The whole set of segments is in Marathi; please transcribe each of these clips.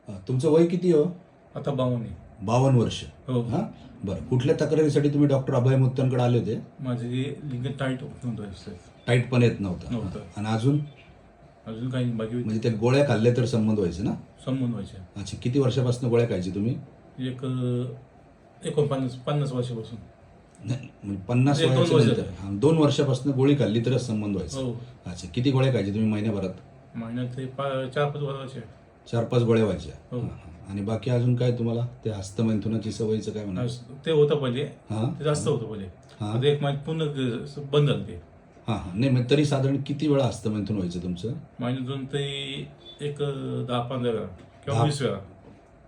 तुमचं वय किती हो? आता 52 आहे. 52 वर्ष. हो. हां, बरं. कुठल्या तक्रारीसाठी तुम्ही डॉक्टर अभय मुत्तनकडे आले होते? माझे जे लिंग टाईट होत नव्हतं. टाईट पण येत नव्हतं. नव्हतं. आणि अजून अजून काही नाही, बाकी म्हणजे त्या गोळ्या खाल्ल्या तर संबंध व्हायचे ना? संबंध व्हायचे. अच्छा, किती वर्षापासून गोळ्या खायची तुम्ही? एक 49 वर्षापासून. नाही, म्हणजे 50 एक 2 वयाच्या वर्ष. नंतर. हां, 2 वर्षापासून गोळी खाल्ली तरच संबंध व्हायचा. हो. अच्छा, किती गोळ्या खायची तुम्ही महिन्याभरात? महिन्यात ते 4-5 वर्षाचे. 4-5 गोळ्या व्हायच्या. हो. हां, हां. आणि बाकी अजून काय तुम्हाला ते हस्तमैथुनाची सवयीचं काय म्हणा? ते होतं पहिले. हां ते जास्त होतं पहिले. हां आता एक महिन्यात पूर्ण बंद झालं ते. हां हां. नाही, मग तरी साधारण किती वेळा हस्तमैथुन व्हायचं तुमचं? महिन्यातून ते एक 10-15 वेळा किंवा 10 20 वेळा.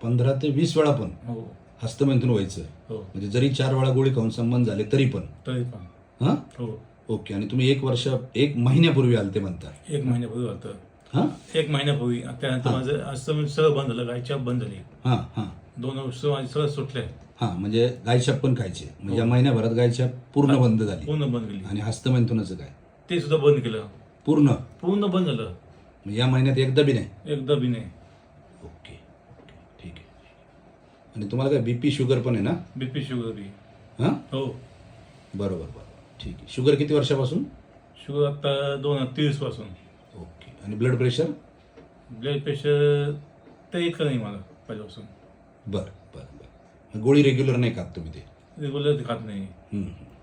15 ते 20 वेळा पण हो. हस्तमैथुन व्हायचं? हो. म्हणजे जरी 4 वेळा गोळी खाऊन संबंध झाले तरी पण? तरी पण. हां. हो. ओके. आणि तुम्ही 1 महिन्यापूर्वी आलते म्हणता? 1 महिन्यापूर्वी होतं. हां 1 महिन्यापूर्वी. त्यानंतर हां. माझं असं सगळं बंद झालं. गायच्या बंद झाली. हां हां 2 वर्ष माझे सगळं सुटले. हां. म्हणजे गायछाप पण खायचे म्हणजे हो. या महिन्याभरात गायछाप पूर्ण बंद झाली. पूर्ण बंद केली. आणि हस्तमैथुनाचं काय? ते सुद्धा बंद केलं. पूर्ण? पूर्ण बंद झालं. म्हणजे या महिन्यात एकदा बी नाही? एकदा बी नाही. ओके ओके, ठीक आहे. आणि तुम्हाला काय बीपी शुगर पण आहे ना? बीपी शुगर बी. हां, हो. बरोबर बरोबर, ठीक आहे. शुगर किती वर्षापासून? शुगर आता 2023 पासून. ओके. आणि ब्लड प्रेशर? ब्लड प्रेशर ते इतकं नाही मला पहिल्यापासून. बरं बरं बरं. गोळी रेग्युलर नाही खात तुम्ही ते? रेग्युलर खात नाही. हं, हं.